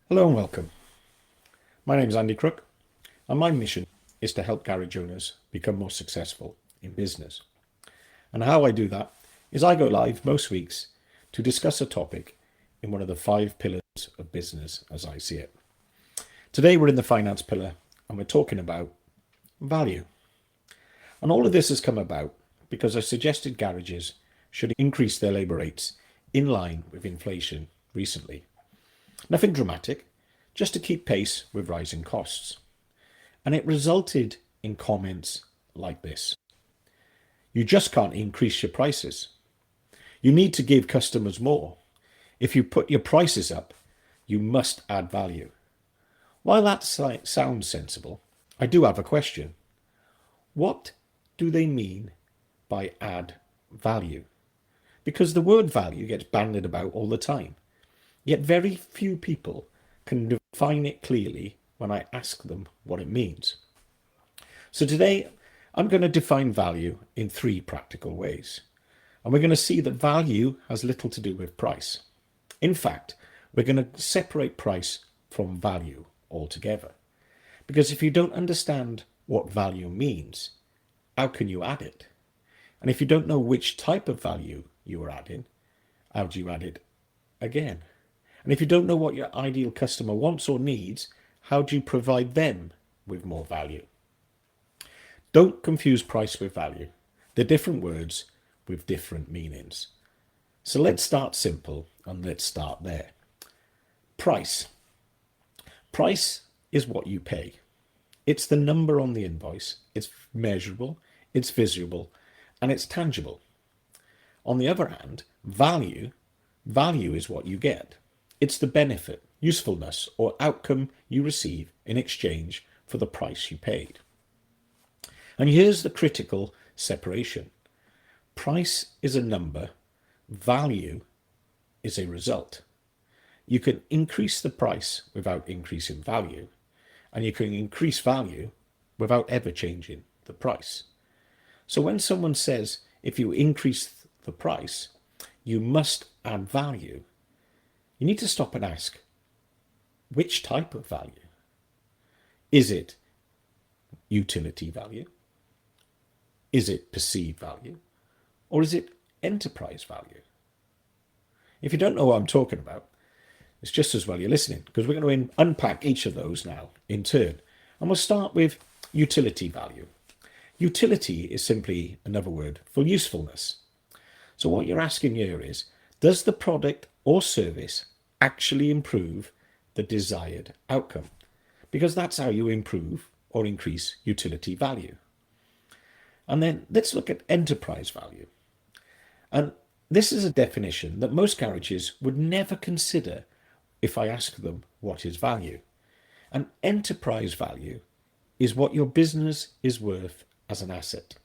Hello and welcome. My name is Andy Crook, and my mission is to help garage owners become more successful in business. And how I do that is I go live most weeks to discuss a topic in one of the 5 pillars of business as I see it. Today we're in the finance pillar and we're talking about value. And all of this has come about because I suggested garages should increase their labour rates in line with inflation recently. Nothing dramatic, just to keep pace with rising costs. And it resulted in comments like this. You just can't increase your prices. You need to give customers more. If you put your prices up, you must add value. While that sounds sensible, I do have a question. What do they mean by add value? Because the word value gets bandied about all the time. Yet very few people can define it clearly when I ask them what it means. So today, I'm going to define value in 3 practical ways. And we're going to see that value has little to do with price. In fact, we're going to separate price from value altogether. Because if you don't understand what value means, how can you add it? And if you don't know which type of value you are adding, how do you add it again? And if you don't know what your ideal customer wants or needs, how do you provide them with more value? Don't confuse price with value. They're different words with different meanings. So let's start simple and let's start there. Price. Price is what you pay. It's the number on the invoice. It's measurable, it's visible, and it's tangible. On the other hand, value is what you get. It's the benefit, usefulness, or outcome you receive in exchange for the price you paid. And here's the critical separation. Price is a number, value is a result. You can increase the price without increasing value, and you can increase value without ever changing the price. So when someone says, if you increase the price, you must add value, you need to stop and ask, which type of value? Is it utility value? Is it perceived value? Or is it enterprise value? If you don't know what I'm talking about, it's just as well you're listening, because we're going to unpack each of those now in turn. And we'll start with utility value. Utility is simply another word for usefulness. So what you're asking here is, does the product or service actually improve the desired outcome? Because that's how you improve or increase utility value. And then let's look at enterprise value. And this is a definition that most garages would never consider if I ask them what is value. And enterprise value is what your business is worth as an asset.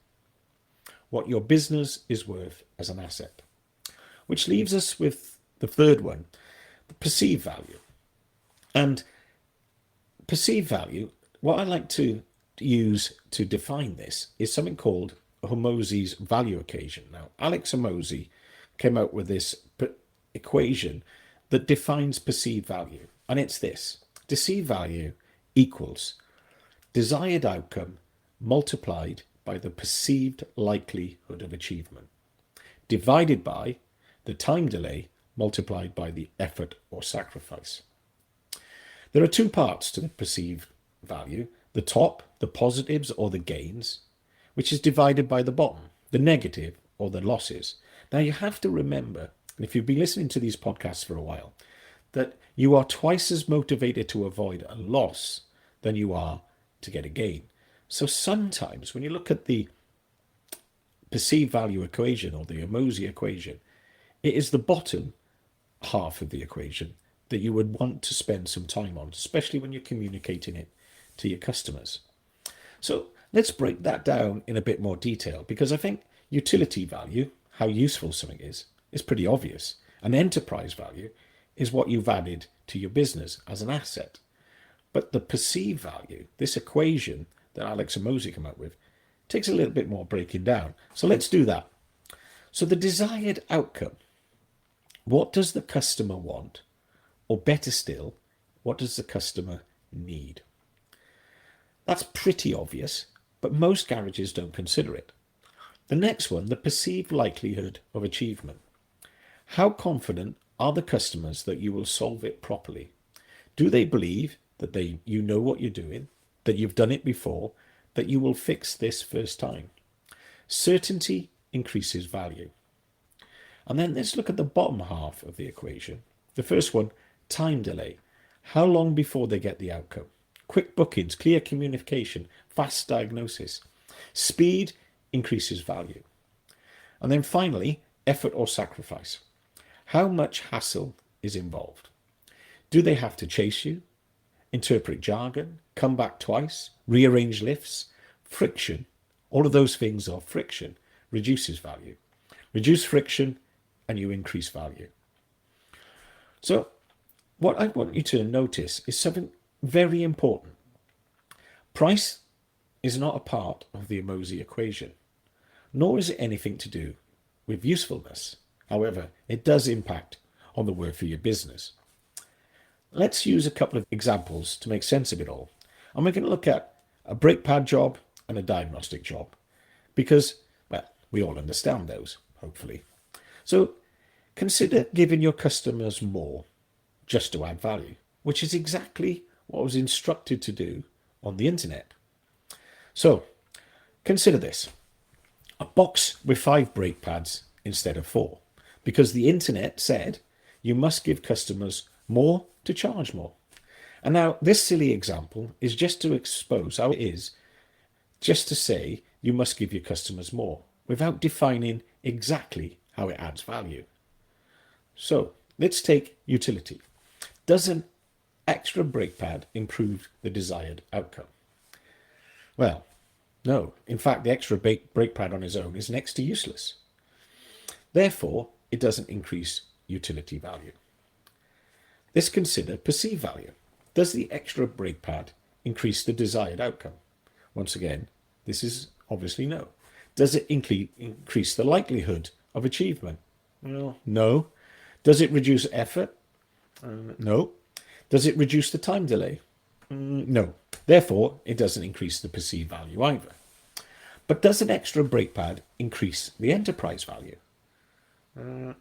What your business is worth as an asset. Which leaves us with the third one, the perceived value. And perceived value, what I like to use to define this is something called Hormozi's value equation. Now, Alex Hormozi came out with this equation that defines perceived value. And it's this: perceived value equals desired outcome multiplied by the perceived likelihood of achievement, divided by the time delay multiplied by the effort or sacrifice. There are 2 parts to the perceived value: the top, the positives or the gains, which is divided by the bottom, the negative or the losses. Now you have to remember, if you've been listening to these podcasts for a while, that you are twice as motivated to avoid a loss than you are to get a gain. So sometimes when you look at the perceived value equation or the Hormozi equation, it is the bottom half of the equation that you would want to spend some time on, especially when you're communicating it to your customers. So let's break that down in a bit more detail, because I think utility value, how useful something is pretty obvious. And enterprise value is what you've added to your business as an asset. But the perceived value, this equation that Alex Hormozi came up with, takes a little bit more breaking down. So let's do that. So the desired outcome, what does the customer want? Or better still, What does the customer need? That's pretty obvious, but most garages don't consider it. The next one, the perceived likelihood of achievement. How confident are the customers that you will solve it properly? Do they believe that you know what you're doing, that you've done it before, that you will fix this first time? Certainty increases value. And then let's look at the bottom half of the equation. The first one, time delay. How long before they get the outcome? Quick bookings, clear communication, fast diagnosis. Speed increases value. And then finally, effort or sacrifice. How much hassle is involved? Do they have to chase you, interpret jargon, come back twice, rearrange lifts? Friction. All of those things are friction, reduces value. Reduce friction and you increase value. So what I want you to notice is something very important. Price is not a part of the Hormozi equation, nor is it anything to do with usefulness. However, it does impact on the work for your business. Let's use a couple of examples to make sense of it all. And we're going to look at a brake pad job and a diagnostic job because, well, we all understand those, hopefully. So consider giving your customers more just to add value, which is exactly what I was instructed to do on the internet. So consider this, a box with 5 brake pads instead of 4, because the internet said you must give customers more to charge more. And now this silly example is just to expose how it is just to say you must give your customers more without defining exactly how it adds value. So let's take utility. Does an extra brake pad improve the desired outcome? Well, no. In fact, the extra brake pad on its own is next to useless. Therefore, it doesn't increase utility value. Let's consider perceived value. Does the extra brake pad increase the desired outcome? Once again, this is obviously no. Does it increase the likelihood of achievement? Well, no. Does it reduce effort? No. Does it reduce the time delay? No. Therefore, it doesn't increase the perceived value either. But does an extra brake pad increase the enterprise value?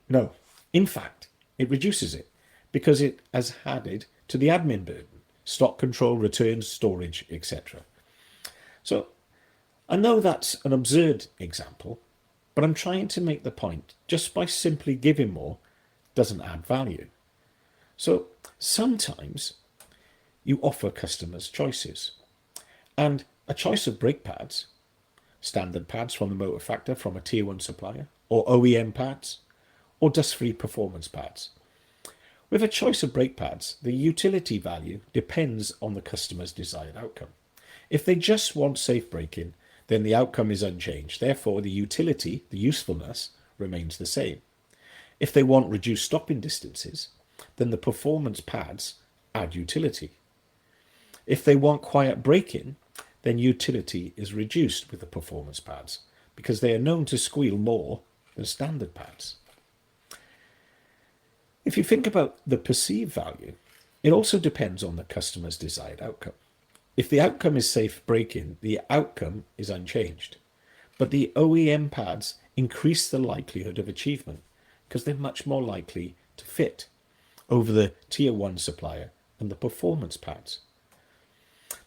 No. In fact, it reduces it because it has added to the admin burden, stock control, returns, storage, etc. So I know that's an absurd example, but I'm trying to make the point just by simply giving more doesn't add value. So sometimes you offer customers choices, and a choice of brake pads, standard pads from the motor factor from a tier 1 supplier, or OEM pads, or dust-free performance pads. With a choice of brake pads, the utility value depends on the customer's desired outcome. If they just want safe braking, then the outcome is unchanged. Therefore, the utility, the usefulness, remains the same. If they want reduced stopping distances, then the performance pads add utility. If they want quiet braking, then utility is reduced with the performance pads because they are known to squeal more than standard pads. If you think about the perceived value, it also depends on the customer's desired outcome. If the outcome is safe braking, the outcome is unchanged. But the OEM pads increase the likelihood of achievement because they're much more likely to fit over the tier 1 supplier and the performance pads.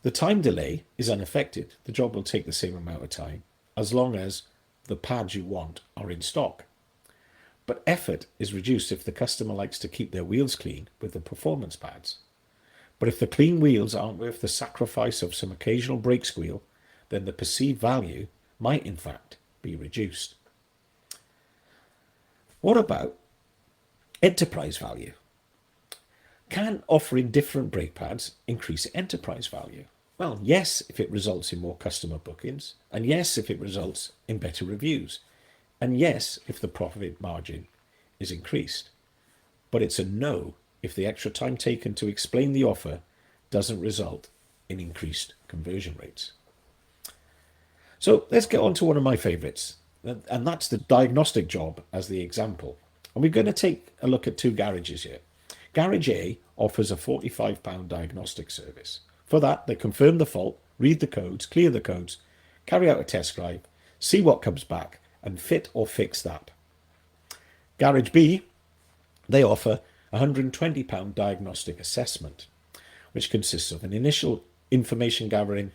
The time delay is unaffected. The job will take the same amount of time as long as the pads you want are in stock. But effort is reduced if the customer likes to keep their wheels clean with the performance pads. But if the clean wheels aren't worth the sacrifice of some occasional brake squeal, then the perceived value might in fact be reduced. What about enterprise value? Can offering different brake pads increase enterprise value? Well, yes, if it results in more customer bookings, and yes, if it results in better reviews, and yes, if the profit margin is increased. But it's a no if the extra time taken to explain the offer doesn't result in increased conversion rates. So let's get on to one of my favorites, and that's the diagnostic job as the example. And we're going to take a look at 2 garages here. Garage A offers a £45 diagnostic service. For that, they confirm the fault, read the codes, clear the codes, carry out a test drive, see what comes back, and fit or fix that. Garage B, they offer a £120 diagnostic assessment, which consists of an initial information gathering,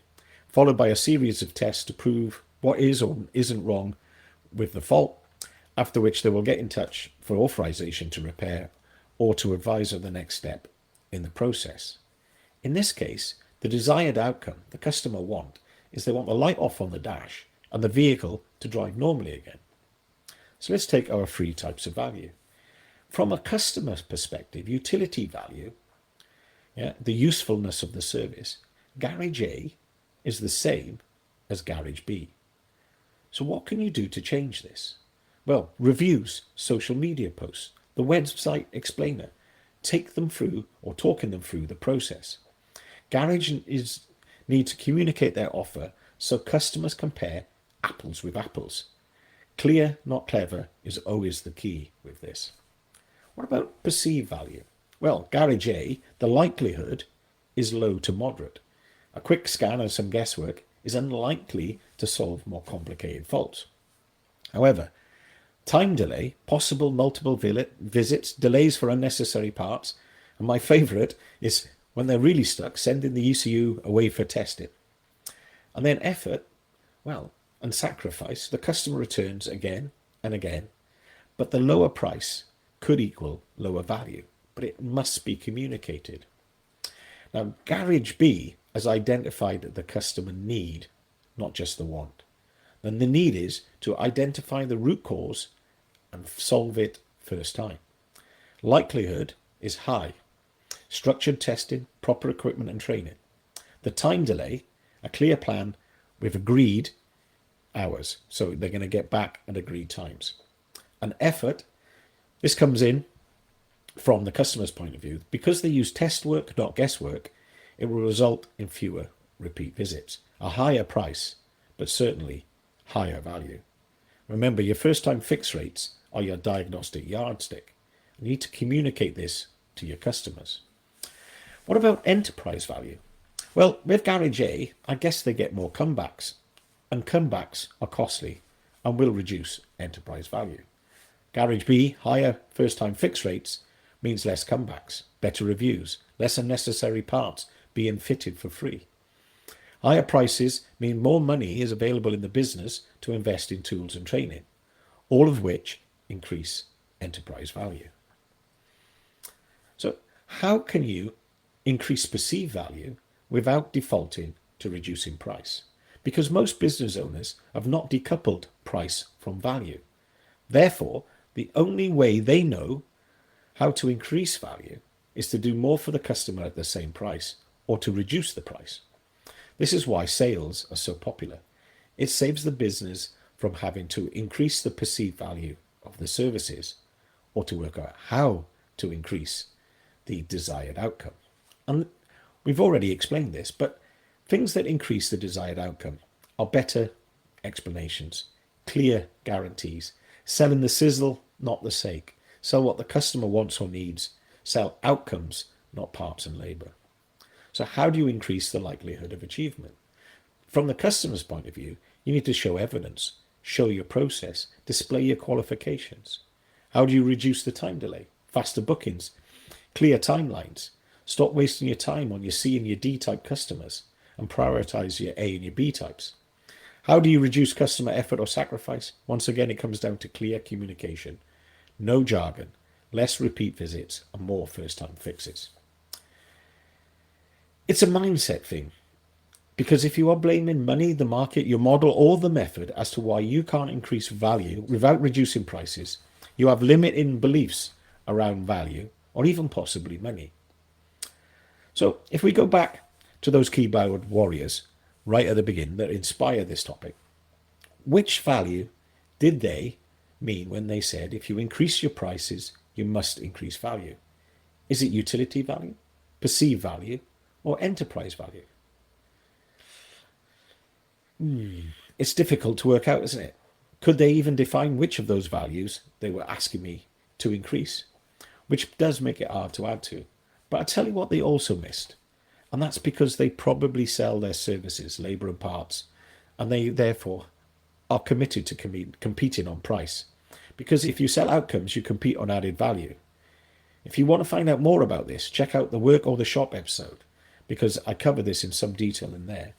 followed by a series of tests to prove what is or isn't wrong with the fault, after which they will get in touch for authorization to repair or to advise of the next step in the process. In this case, the desired outcome the customer want is they want the light off on the dash and the vehicle to drive normally again. So let's take our three types of value. From a customer's perspective, utility value, the usefulness of the service, Garage A is the same as Garage B. So what can you do to change this? Well, reviews, social media posts, the website explainer, take them through or talking them through the process. Garage need to communicate their offer so customers compare apples with apples. Clear, not clever, is always the key with this. What about perceived value? Well, Garage A, the likelihood is low to moderate. A quick scan and some guesswork is unlikely to solve more complicated faults. However, time delay, possible multiple visits, delays for unnecessary parts, and my favourite is when they're really stuck, sending the ECU away for testing. And then effort, and sacrifice, the customer returns again and again, but the lower price could equal lower value, but it must be communicated. Now, Garage B has identified the customer need, not just the want. And the need is to identify the root cause and solve it first time. Likelihood is high. Structured testing, proper equipment and training. The time delay, a clear plan with agreed hours. So they're going to get back at agreed times. And effort, this comes in from the customer's point of view. Because they use test work, not guesswork, it will result in fewer repeat visits, a higher price, but certainly higher value. Remember, your first-time fix rates are your diagnostic yardstick. You need to communicate this to your customers. What about enterprise value? Well, with Garage A, I guess they get more comebacks, and comebacks are costly and will reduce enterprise value. Garage B, higher first-time fix rates means less comebacks, better reviews, less unnecessary parts being fitted for free. Higher prices mean more money is available in the business to invest in tools and training, all of which increase enterprise value. So how can you increase perceived value without defaulting to reducing price? Because most business owners have not decoupled price from value. Therefore, the only way they know how to increase value is to do more for the customer at the same price or to reduce the price. This is why sales are so popular. It saves the business from having to increase the perceived value of the services or to work out how to increase the desired outcome. And we've already explained this, but things that increase the desired outcome are better explanations, clear guarantees, selling the sizzle, not the sake, sell what the customer wants or needs, sell outcomes, not parts and labour. So how do you increase the likelihood of achievement? From the customer's point of view, you need to show evidence, show your process, display your qualifications. How do you reduce the time delay? Faster bookings, clear timelines. Stop wasting your time on your C and your D type customers and prioritise your A and your B types. How do you reduce customer effort or sacrifice? Once again, it comes down to clear communication, no jargon, less repeat visits and more first-time fixes. It's a mindset thing, because if you are blaming money, the market, your model, or the method as to why you can't increase value without reducing prices, you have limiting beliefs around value or even possibly money. So if we go back to those keyboard warriors right at the beginning that inspired this topic, which value did they mean when they said if you increase your prices, you must increase value? Is it utility value, perceived value, or enterprise value? It's difficult to work out, isn't it? Could they even define which of those values they were asking me to increase? which does make it hard to add to. But I tell you what they also missed, and that's because they probably sell their services, labour and parts, and they therefore are committed to competing on price. Because if you sell outcomes, you compete on added value. If you want to find out more about this, check out the Work or the Shop episode, because I cover this in some detail in there.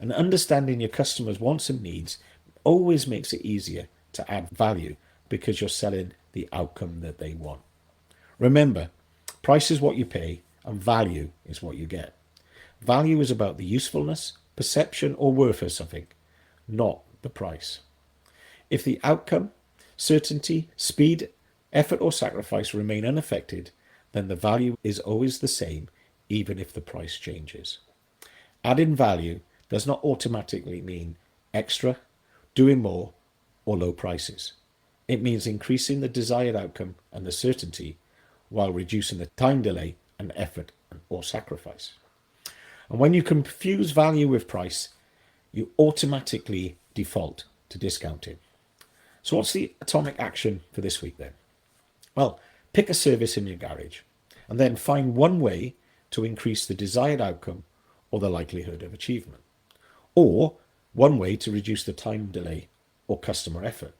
And understanding your customers' wants and needs always makes it easier to add value because you're selling the outcome that they want. Remember, price is what you pay and value is what you get. Value is about the usefulness, perception or worth of something, not the price. If the outcome, certainty, speed, effort or sacrifice remain unaffected, then the value is always the same, even if the price changes. Adding value does not automatically mean extra, doing more, or low prices. It means increasing the desired outcome and the certainty while reducing the time delay and effort or sacrifice. And when you confuse value with price, you automatically default to discounting. So what's the atomic action for this week then? Well, pick a service in your garage and then find one way to increase the desired outcome or the likelihood of achievement, or one way to reduce the time delay or customer effort.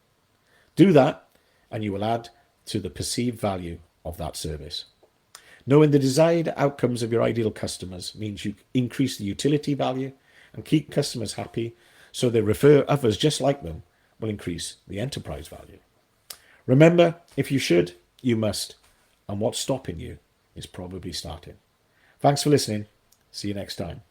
Do that and you will add to the perceived value of that service. Knowing the desired outcomes of your ideal customers means you increase the utility value and keep customers happy, so they refer others just like them, will increase the enterprise value. Remember, if you should, you must, and what's stopping you is probably starting. Thanks for listening. See you next time.